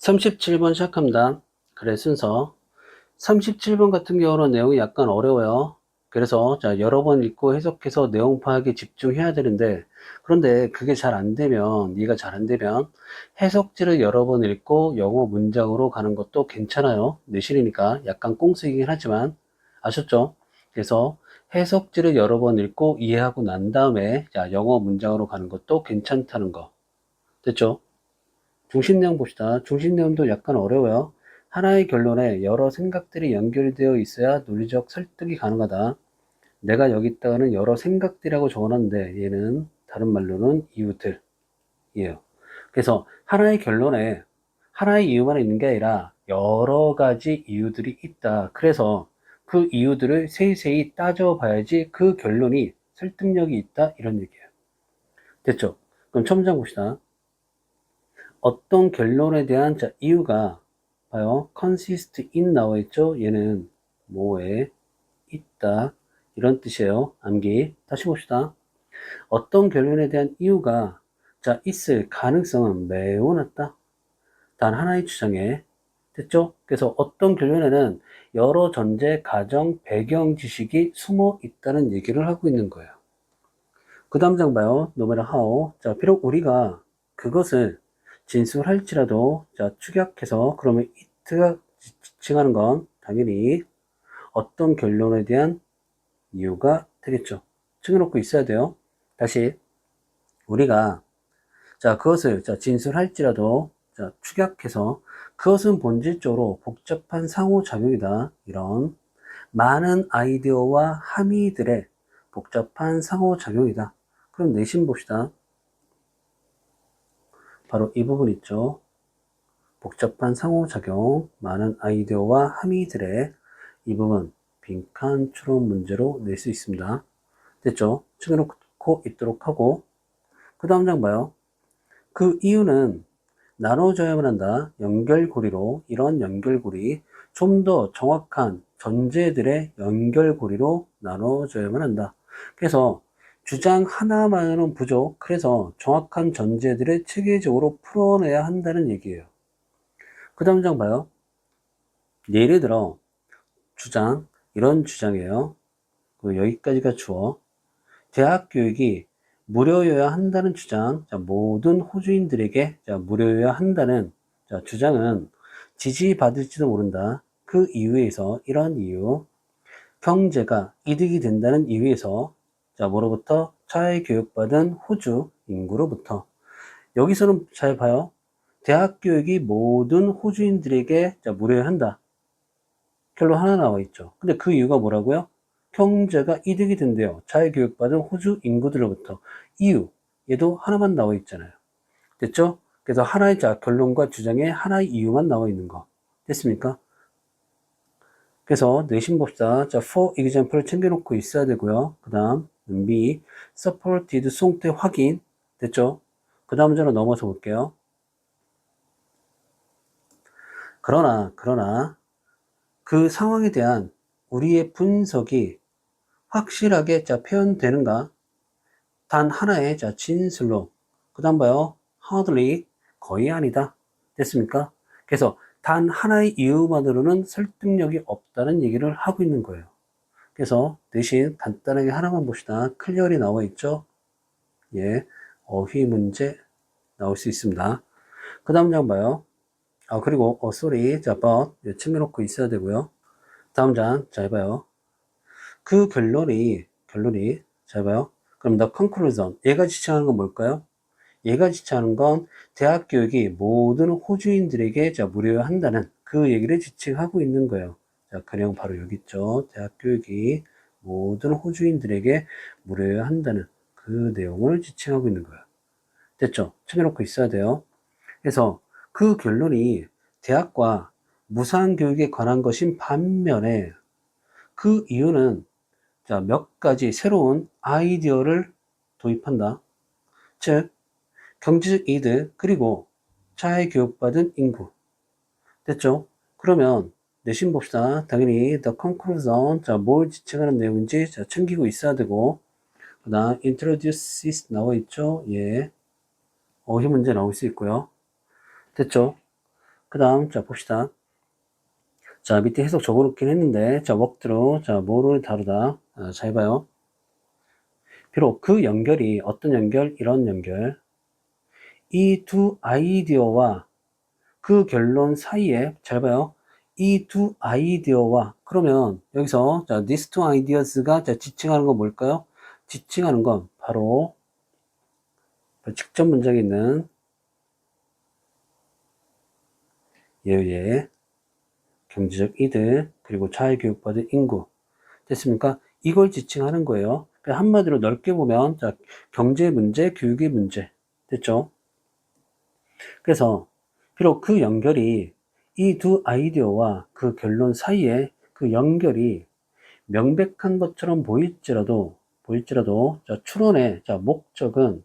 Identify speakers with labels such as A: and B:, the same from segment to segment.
A: 37번 시작합니다. 그래, 순서. 37번 같은 경우는 내용이 약간 어려워요. 그래서 자, 여러 번 읽고 해석해서 내용 파악에 집중해야 되는데, 그런데 그게 잘 안 되면, 이해가 잘 안 되면 해석지를 여러 번 읽고 영어 문장으로 가는 것도 괜찮아요. 내실이니까 약간 꽁쓰이긴 하지만 아셨죠? 그래서 해석지를 여러 번 읽고 이해하고 난 다음에 자, 영어 문장으로 가는 것도 괜찮다는 거. 됐죠? 중심내용 봅시다. 중심내용도 약간 어려워요. 하나의 결론에 여러 생각들이 연결되어 있어야 논리적 설득이 가능하다. 내가 여기 있다가는 여러 생각들이라고 적어놨는데 얘는 다른 말로는 이유들이에요. 그래서 하나의 결론에 하나의 이유만 있는 게 아니라 여러 가지 이유들이 있다. 그래서 그 이유들을 세세히 따져봐야지 그 결론이 설득력이 있다. 이런 얘기예요. 됐죠? 그럼 첫 문장 봅시다. 어떤 결론에 대한 자, 이유가 봐요. consist in 나와 있죠. 얘는 뭐에 있다 이런 뜻이에요. 암기. 다시 봅시다. 어떤 결론에 대한 이유가 자 있을 가능성은 매우 낮다. 단 하나의 주장에 됐죠? 그래서 어떤 결론에는 여러 전제, 가정, 배경 지식이 숨어 있다는 얘기를 하고 있는 거예요. 그 다음 장 봐요. no matter how. 자, 비록 우리가 그것을 진술할지라도, 자, 축약해서, 그러면 it가 지칭하는 건 당연히 어떤 결론에 대한 이유가 되겠죠. 챙겨놓고 있어야 돼요. 다시, 우리가, 자, 그것을, 자, 진술할지라도, 자, 축약해서, 그것은 본질적으로 복잡한 상호작용이다. 이런 많은 아이디어와 함의들의 복잡한 상호작용이다. 그럼 내신 봅시다. 바로 이 부분 있죠. 복잡한 상호작용, 많은 아이디어와 함의들의 이 부분 빈칸 추론 문제로 낼 수 있습니다. 됐죠? 챙겨놓고 있도록 하고 그 다음 장 봐요. 그 이유는 나눠져야만 한다. 연결고리로 이런 연결고리 좀 더 정확한 전제들의 연결고리로 나눠져야만 한다. 그래서 주장 하나만으로는 부족. 그래서 정확한 전제들을 체계적으로 풀어내야 한다는 얘기예요. 그 다음 장 봐요. 예를 들어 주장 이런 주장이에요. 여기까지가 주어. 대학 교육이 무료여야 한다는 주장. 자, 모든 호주인들에게 자, 무료여야 한다는 자, 주장은 지지받을지도 모른다. 그 이유에서 이런 이유. 경제가 이득이 된다는 이유에서 자, 뭐로부터 차이 교육받은 호주 인구로부터. 여기서는 잘 봐요. 대학 교육이 모든 호주인들에게 자, 무료여야 한다. 결론 하나 나와 있죠. 근데 그 이유가 뭐라고요? 경제가 이득이 된대요. 자유교육받은 호주 인구들로부터. 이유. 얘도 하나만 나와 있잖아요. 됐죠? 그래서 하나의 자, 결론과 주장에 하나의 이유만 나와 있는 거. 됐습니까? 그래서 내신 봅시다. 자, for example 챙겨놓고 있어야 되고요. 그 다음, B, supported 송태 확인. 됐죠? 그 다음 문제로 넘어서 볼게요. 그러나, 그 상황에 대한 우리의 분석이 확실하게 자 표현되는가? 단 하나의 자 진술로. 그 다음 봐요. hardly 거의 아니다. 됐습니까? 그래서 단 하나의 이유만으로는 설득력이 없다는 얘기를 하고 있는 거예요. 그래서 대신 간단하게 하나만 봅시다. 클리어리 나와 있죠? 예, 어휘 문제 나올 수 있습니다. 그 다음 장 봐요. 그리고 sorry, 자, but 챙겨놓고 있어야 되고요. 다음 장 잘 봐요. 그 결론이 잘 봐요. 그럼 the conclusion 얘가 지칭하는 건 뭘까요? 얘가 지칭하는 건 대학 교육이 모든 호주인들에게 자 무료여야 한다는 그 얘기를 지칭하고 있는 거예요. 자, 그 내용 바로 여기 있죠. 대학 교육이 모든 호주인들에게 무료여야 한다는 그 내용을 지칭하고 있는 거예요. 됐죠? 챙겨놓고 있어야 돼요. 그래서 그 결론이 대학과 무상교육에 관한 것인 반면에 그 이유는 자, 몇 가지 새로운 아이디어를 도입한다. 즉, 경제적 이득, 그리고 차이 교육받은 인구. 됐죠? 그러면 내신 봅시다. 당연히 the conclusion, 자, 뭘 지칭하는 내용인지 자, 챙기고 있어야 되고, 그 다음 introduces 나와 있죠? 예. 어휘 문제 나올 수 있고요. 됐죠? 그 다음, 자, 봅시다. 자, 밑에 해석 적어놓긴 했는데, 자, walkthrough, 자, 뭐를 다루다. 자, 해봐요. 비록 그 연결이 어떤 연결? 이런 연결. 이 두 아이디어와 그 결론 사이에, 잘 봐요. 이 두 아이디어와, 그러면 여기서, 자, these two ideas가 자, 지칭하는 건 뭘까요? 지칭하는 건 바로 직접 문장에 있는 예외, 경제적 이득, 그리고 자유교육받은 인구. 됐습니까? 이걸 지칭하는 거예요. 한마디로 넓게 보면, 자, 경제 문제, 교육의 문제. 됐죠? 그래서, 비록 그 연결이 이 두 아이디어와 그 결론 사이에 그 연결이 명백한 것처럼 보일지라도, 자, 추론의, 자, 목적은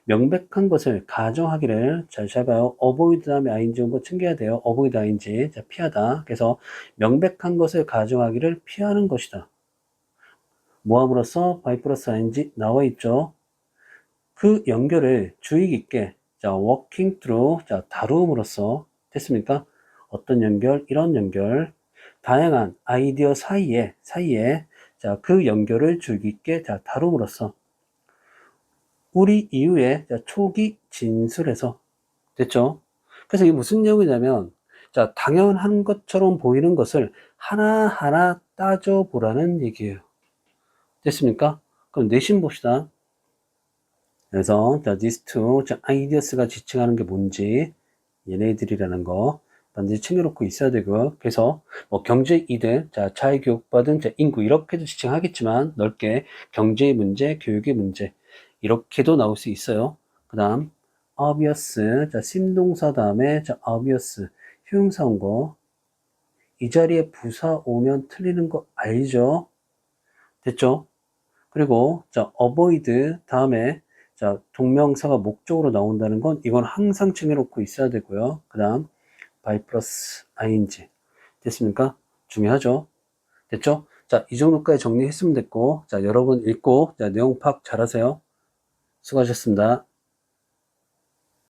A: 명백한 것을 가정하기를 잘 잡아요. avoid 다음에 ing 온 거 챙겨야 돼요. avoid ing. 자, 피하다. 그래서 명백한 것을 가정하기를 피하는 것이다. 모함으로써 by 플러스 ing 나와 있죠. 그 연결을 주의 깊게 자, working through 자, 다루음으로써 됐습니까? 어떤 연결? 이런 연결. 다양한 아이디어 사이에 자, 그 연결을 주의 깊게 자, 다룸으로써 우리 이후에 자, 초기 진술에서 됐죠? 그래서 이게 무슨 내용이냐면 자, 당연한 것처럼 보이는 것을 하나하나 따져보라는 얘기예요. 됐습니까? 그럼 내신 봅시다. 그래서 자, these two 자, ideas가 지칭하는 게 뭔지 얘네들이라는 거 반드시 챙겨놓고 있어야 되고 그래서 뭐 경제 이득, 자, 자유교육받은 자, 인구 이렇게도 지칭하겠지만 넓게 경제의 문제, 교육의 문제 이렇게도 나올 수 있어요. 그 다음 obvious, 자, 심동사 다음에 자, obvious 형용사 온 거 이 자리에 부사 오면 틀리는 거 알죠? 됐죠? 그리고 자, avoid 다음에 자, 동명사가 목적으로 나온다는 건 이건 항상 챙겨놓고 있어야 되고요. 그 다음 by 플러스 ing 됐습니까? 중요하죠? 됐죠? 자, 이 정도까지 정리했으면 됐고 자, 여러분 읽고 자, 내용 파악 잘하세요. 수고하셨습니다.